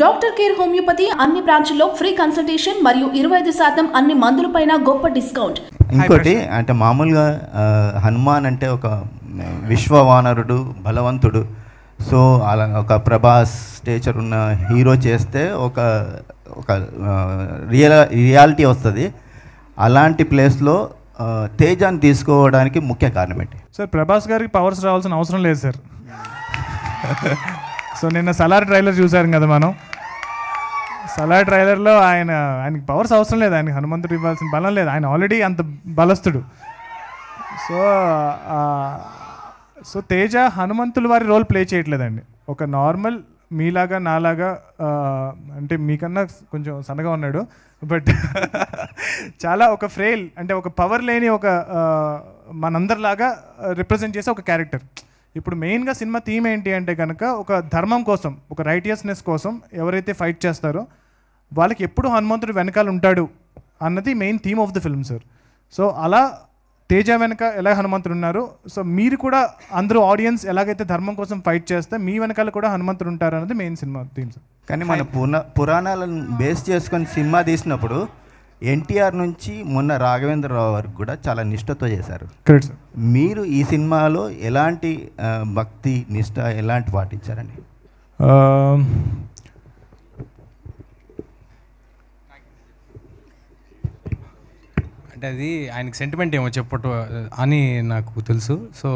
Doctor care homeopathy అన్ని బ్రాంచ్ల్లో free consultation మరియు 25% అన్ని మందులపైన గొప్ప డిస్కౌంట్. ఇంకోటి అంటే మామూలుగా హనుమాన్ అంటే ఒక విశ్వవానరుడు, బలవంతుడు. సో అలా ఒక ప్రభాస్ స్టేచర్ ఉన్న హీరో చేస్తే ఒక ఒక రియాలిటీ వస్తుంది. అలాంటి ప్లేస్లో తేజాన్ని తీసుకోవడానికి ముఖ్య కారణం ఏంటి సార్? ప్రభాస్ గారికి పవర్స్ రావాల్సిన అవసరం లేదు సార్. సో నిన్న సలార్ ట్రైలర్ చూసారు కదా మనం. సలార్ ట్రైలర్లో ఆయనకి పవర్స్ అవసరం లేదు, ఆయనకి హనుమంతుడు ఇవ్వాల్సిన బలం లేదు, ఆయన ఆల్రెడీ అంత బలస్తుడు. సో తేజ హనుమంతుల వారి రోల్ ప్లే చేయట్లేదండి. ఒక నార్మల్ మీలాగా నాలాగా, అంటే మీకన్నా కొంచెం సన్నగా ఉన్నాడు, బట్ చాలా ఒక ఫ్రేల్, అంటే ఒక పవర్ లేని ఒక మనందరిలాగా రిప్రజెంట్ చేసే ఒక క్యారెక్టర్. ఇప్పుడు మెయిన్గా సినిమా థీమ్ ఏంటి అంటే కనుక ఒక ధర్మం కోసం, ఒక రైటియస్నెస్ కోసం ఎవరైతే ఫైట్ చేస్తారో వాళ్ళకి ఎప్పుడు హనుమంతుడు వెనకాల ఉంటాడు అన్నది main theme of the film sir. So అలా తేజ వెనక ఎలా హనుమంతుడు ఉన్నారు, సో మీరు కూడా అందరూ ఆడియన్స్ ఎలాగైతే ధర్మం కోసం ఫైట్ చేస్తే మీ వెనకాల కూడా హనుమంతుడు ఉంటారు అన్నది మెయిన్ సినిమా థీమ్ సార్. కానీ మన పురాణాలను బేస్ చేసుకొని సినిమా తీసినప్పుడు ఎన్టీఆర్ నుంచి మొన్న రాఘవేంద్రరావు వరకు కూడా చాలా నిష్ఠతో చేశారు. Correct sir. మీరు ఈ సినిమాలో ఎలాంటి భక్తి నిష్ఠ ఎలాంటి పాటించారండి? అంటే అది ఆయనకి సెంటిమెంట్ ఏమో చెప్పట్టు అని నాకు తెలుసు. సో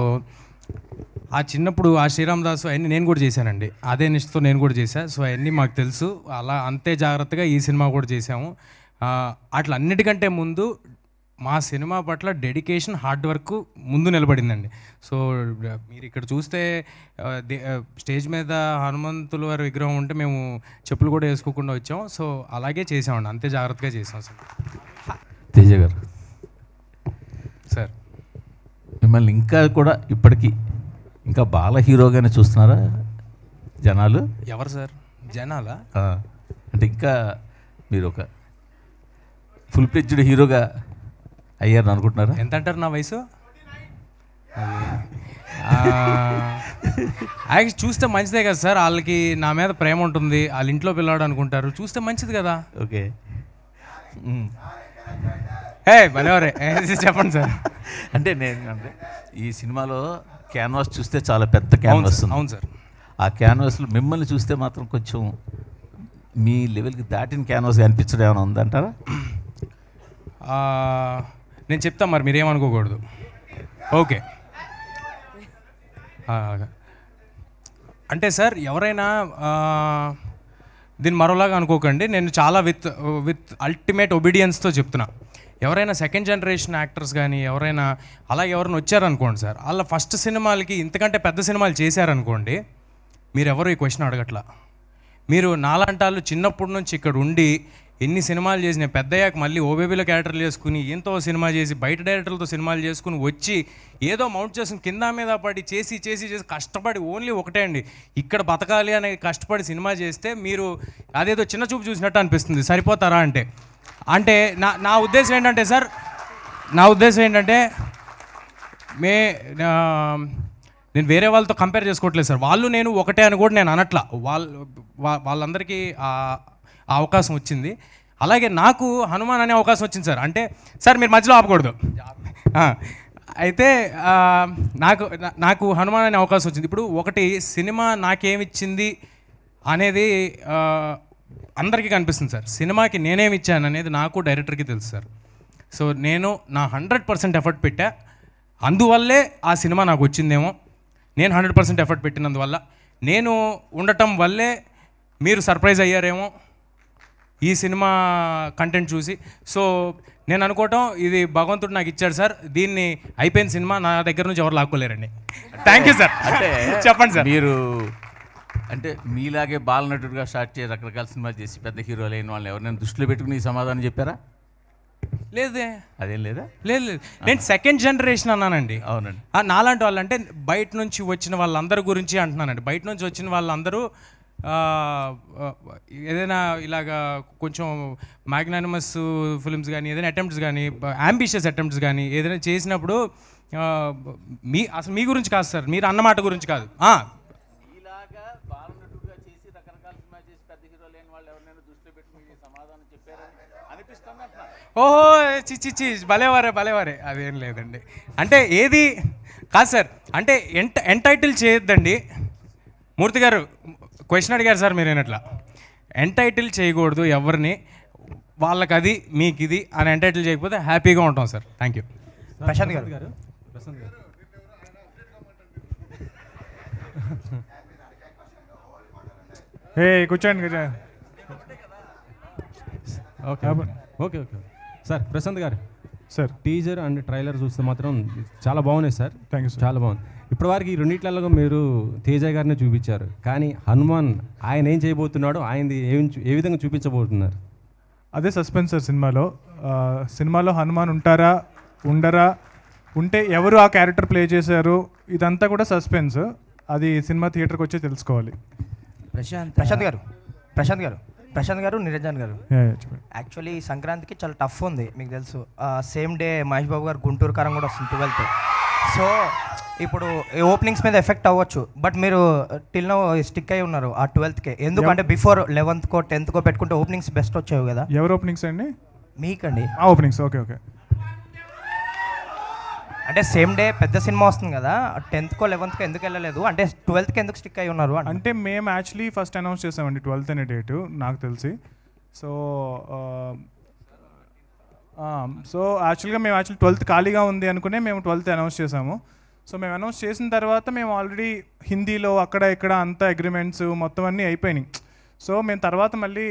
ఆ చిన్నప్పుడు ఆ శ్రీరామదాసు అవన్నీ నేను కూడా చేశానండి, అదే నిష్ఠతో నేను కూడా చేశాను. సో అవన్నీ మాకు తెలుసు. అలా అంతే జాగ్రత్తగా ఈ సినిమా కూడా చేసాము. అట్లా అన్నిటికంటే ముందు మా సినిమా పట్ల డెడికేషన్, హార్డ్ వర్క్ ముందు నిలబడిందండి. సో మీరు ఇక్కడ చూస్తే స్టేజ్ మీద హనుమంతుల వారి విగ్రహం ఉంటే మేము చెప్పులు కూడా వేసుకోకుండా వచ్చాం. సో అలాగే చేసామండి, అంతే జాగ్రత్తగా చేసాం సార్. తేజ గారు సార్, మిమ్మల్ని ఇంకా కూడా ఇప్పటికీ ఇంకా బాల హీరోగానే చూస్తున్నారా జనాలు? ఎవరు సార్ జనాలా? అంటే ఇంకా మీరు ఒక ఫుల్ ఫ్లెడ్జ్డ్ హీరోగా అయ్యారని అనుకుంటున్నారా? ఎంత అంటారు నా వయసు? చూస్తే మంచిదే కదా సార్, వాళ్ళకి నా మీద ప్రేమ ఉంటుంది, వాళ్ళ ఇంట్లో పిల్లాడు అనుకుంటారు, చూస్తే మంచిది కదా. ఓకే, భలేవరే చెప్పండి సార్. అంటే అంటే ఈ సినిమాలో క్యాన్వాస్ చూస్తే చాలా పెద్ద క్యాన్వాస్ ఉంది. అవును సార్. ఆ క్యాన్వాస్లో మిమ్మల్ని చూస్తే మాత్రం కొంచెం మీ లెవెల్కి దాటిన క్యాన్వాస్ అనిపించడం ఏమైనా ఉందంటారా? నేను చెప్తాను, మరి మీరేమనుకోకూడదు. ఓకే, అంటే సార్ ఎవరైనా దీన్ని మరోలాగా అనుకోకండి, నేను చాలా విత్ అల్టిమేట్ ఒబీడియన్స్తో చెప్తున్నా. ఎవరైనా సెకండ్ జనరేషన్ యాక్టర్స్ కానీ ఎవరైనా అలా ఎవరైనా వచ్చారనుకోండి సార్, వాళ్ళ ఫస్ట్ సినిమాలకి ఇంతకంటే పెద్ద సినిమాలు చేశారనుకోండి, మీరు ఎవరు ఈ క్వశ్చన్ అడగట్లా. మీరు నాలాంటాళ్ళు చిన్నప్పటి నుంచి ఇక్కడ ఉండి ఎన్ని సినిమాలు చేసి, నేను పెద్దయ్యాక మళ్ళీ ఓబేబీలో క్యారెక్టర్లు చేసుకుని ఎంతో సినిమా చేసి బయట డైరెక్టర్లతో సినిమాలు చేసుకుని వచ్చి ఏదో మౌంట్ చేసుకుని కింద మీద పడి చేసి చేసి చేసి కష్టపడి ఓన్లీ ఒకటే అండి, ఇక్కడ బతకాలి అనే కష్టపడి సినిమా చేస్తే మీరు అదేదో చిన్న చూపు చూసినట్టు అనిపిస్తుంది. సరిపోతారా అంటే అంటే నా ఉద్దేశం ఏంటంటే సార్, నా ఉద్దేశం ఏంటంటే నేను వేరే వాళ్ళతో కంపేర్ చేసుకోవట్లేదు సార్. వాళ్ళు నేను ఒకటే అని కూడా నేను అనట్లా. వాళ్ళందరికీ అవకాశం వచ్చింది, అలాగే నాకు హనుమాన్ అనే అవకాశం వచ్చింది సార్. అంటే సార్ మీరు మధ్యలో ఆపకూడదు. అయితే నాకు హనుమాన్ అనే అవకాశం వచ్చింది. ఇప్పుడు ఒకటి సినిమా నాకేమిచ్చింది అనేది అందరికీ కనిపిస్తుంది సార్. సినిమాకి నేనేమి ఇచ్చాను అనేది నాకు డైరెక్టర్కి తెలుసు సార్. సో నేను నా 100% ఎఫర్ట్ పెట్టా, అందువల్లే ఆ సినిమా నాకు వచ్చిందేమో. నేను 100% ఎఫర్ట్ పెట్టినందువల్ల, నేను ఉండటం వల్లే మీరు సర్ప్రైజ్ అయ్యారేమో ఈ సినిమా కంటెంట్ చూసి. సో నేను అనుకోవటం ఇది భగవంతుడు నాకు ఇచ్చాడు సార్, దీన్ని అయిపోయిన సినిమా నా దగ్గర నుంచి ఎవరు లాక్కోలేరండి. Thank you sir. అంటే చెప్పండి సార్. మీరు అంటే మీలాగే బాలనటుడిగా స్టార్ట్ చేసి రకరకాల సినిమాలు చేసి పెద్ద హీరోలు అయిన వాళ్ళని ఎవరైనా దృష్టిలో పెట్టుకుని సమాధానం చెప్పారా? లేదే, అదేం లేదా? లేదు, నేను సెకండ్ జనరేషన్ అన్నానండి. అవునండి. నాలాంటి వాళ్ళు అంటే బయట నుంచి వచ్చిన వాళ్ళందరి గురించి అంటున్నానండి. బయట నుంచి వచ్చిన వాళ్ళందరూ ఏదైనా ఇలాగా కొంచెం మ్యాగ్నానిమస్ ఫిల్మ్స్ కానీ ఏదైనా అటెంప్ట్స్ కానీ అంబిషియస్ అటెంప్ట్స్ కానీ ఏదైనా చేసినప్పుడు అసలు మీ గురించి కాదు సార్, మీరు అన్నమాట గురించి కాదు. ఓహో చిచ్చి భలేవారే అదేం లేదండి. అంటే ఏది కాదు సార్, అంటే ఎంటైటిల్ చేయొద్దండి. మూర్తి గారు క్వశ్చన్ అడిగారు సార్ మీరు అట్లా ఎంటైటిల్ చేయకూడదు ఎవరిని, వాళ్ళకి అది మీకు ఇది అని ఎంటైటిల్ చేయకపోతే హ్యాపీగా ఉంటాం సార్. Thank you. ప్రశాంత్ గారు కూర్చోండి. Okay sir. ప్రశాంత్ గారు సార్, టీజర్ అండ్ ట్రైలర్ చూస్తే మాత్రం చాలా బాగున్నాయి సార్. Thank you sir. చాలా బాగుంది. ఇప్పటివరకు ఈ రెండిట్లలో మీరు తేజ గారిని చూపించారు, కానీ హనుమాన్ ఆయన ఏం చేయబోతున్నాడో ఆయనది ఏ విధంగా చూపించబోతున్నారు? అదే సస్పెన్స్ సార్ సినిమాలో హనుమాన్ ఉంటారా ఉండరా, ఉంటే ఎవరు ఆ క్యారెక్టర్ ప్లే చేశారు, ఇదంతా కూడా సస్పెన్స్. అది సినిమా థియేటర్కి వచ్చి తెలుసుకోవాలి. ప్రశాంత్ గారు నిరంజన్ గారు, యాక్చువల్లీ సంక్రాంతికి చాలా టఫ్ ఉంది, మీకు తెలుసు. సేమ్ డే మహేష్ బాబు గారు గుంటూరు కారం కూడా వస్తుంది 12th. సో ఇప్పుడు ఓపెనింగ్స్ మీద ఎఫెక్ట్ అవ్వచ్చు, బట్ మీరు టిల్ నో స్టిక్ అయి ఉన్నారు ఆ 12th. ఎందుకంటే బిఫోర్ 11th 10th పెట్టుకుంటే ఓపెనింగ్స్ బెస్ట్ వచ్చాయి కదా. ఎవరు ఓపెనింగ్స్ అండి? మీకండి ఓపెనింగ్స్. ఓకే. అంటే సేమ్ డే పెద్ద సినిమా వస్తుంది కదా, 10th 11th ఎందుకు వెళ్ళలేదు, అంటే 12th ఎందుకు స్టిక్ అయి ఉన్నారు? అంటే మేము యాక్చువల్లీ ఫస్ట్ అనౌన్స్ చేసామండి 12th అనే డేటు నాకు తెలిసి. సో యాక్చువల్గా మేము 12th ఖాళీగా ఉంది అనుకునే మేము 12th అనౌన్స్ చేసాము. సో మేము అనౌన్స్ చేసిన తర్వాత మేము ఆల్రెడీ హిందీలో అక్కడ ఇక్కడ అంతా అగ్రిమెంట్స్ మొత్తం అన్నీ అయిపోయినాయి. సో మేము తర్వాత మళ్ళీ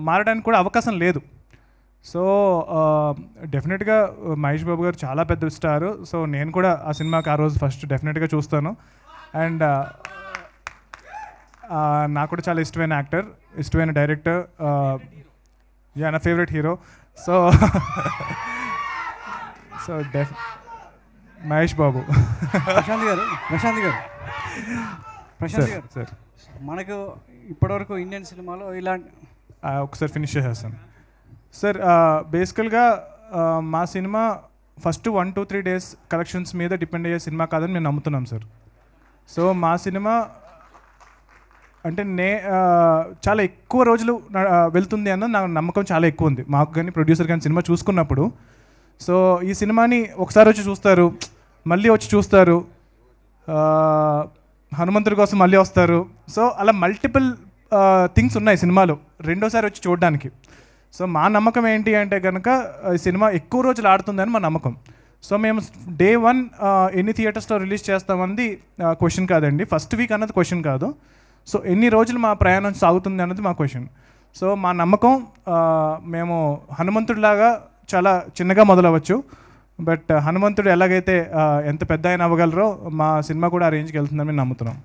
మారడానికి కూడా అవకాశం లేదు. సో డెఫినెట్గా మహేష్ బాబు గారు చాలా పెద్ద స్టారు. సో నేను కూడా ఆ సినిమాకి ఆ రోజు ఫస్ట్ డెఫినెట్గా చూస్తాను. అండ్ నాకు కూడా చాలా ఇష్టమైన యాక్టర్, ఇష్టమైన డైరెక్టర్, నా favourite hero. So Mahesh Babu. Prashanth గారు సార్, మనకు ఇప్పటివరకు ఇండియన్ సినిమాలో ఇలాంటి ఒకసారి ఫినిష్ చేసేస్తాను సార్. బేసికల్గా మా సినిమా ఫస్ట్ 1-2-3 డేస్ కలెక్షన్స్ మీద డిపెండ్ అయ్యే సినిమా కాదని మేము నమ్ముతున్నాం సార్. సో మా సినిమా అంటే చాలా ఎక్కువ రోజులు వెళ్తుంది అన్న నా నమ్మకం చాలా ఎక్కువ ఉంది మాకు కానీ ప్రొడ్యూసర్ కానీ సినిమా చూసుకున్నప్పుడు. సో ఈ సినిమాని ఒకసారి వచ్చి చూస్తారు, మళ్ళీ వచ్చి చూస్తారు, హనుమంతుడి కోసం మళ్ళీ వస్తారు. సో అలా మల్టిపుల్ థింగ్స్ ఉన్నాయి సినిమాలో రెండోసారి వచ్చి చూడడానికి. సో మా నమ్మకం ఏంటి అంటే కనుక ఈ సినిమా ఎక్కువ రోజులు ఆడుతుందని మా నమ్మకం. సో మేము Day 1 ఎన్ని థియేటర్స్లో రిలీజ్ చేస్తామన్నది క్వశ్చన్ కాదండి, ఫస్ట్ వీక్ అన్నది క్వశ్చన్ కాదు. సో ఎన్ని రోజులు మా ప్రయాణం సాగుతుంది అన్నది మా క్వశ్చన్. సో మా నమ్మకం మేము హనుమంతుడిలాగా చాలా చిన్నగా మొదలవచ్చు, బట్ హనుమంతుడు ఎలాగైతే ఎంత పెద్ద ఆయన అవ్వగలరో మా సినిమా కూడా ఆ రేంజ్కి వెళ్తుందని మేము నమ్ముతున్నాం.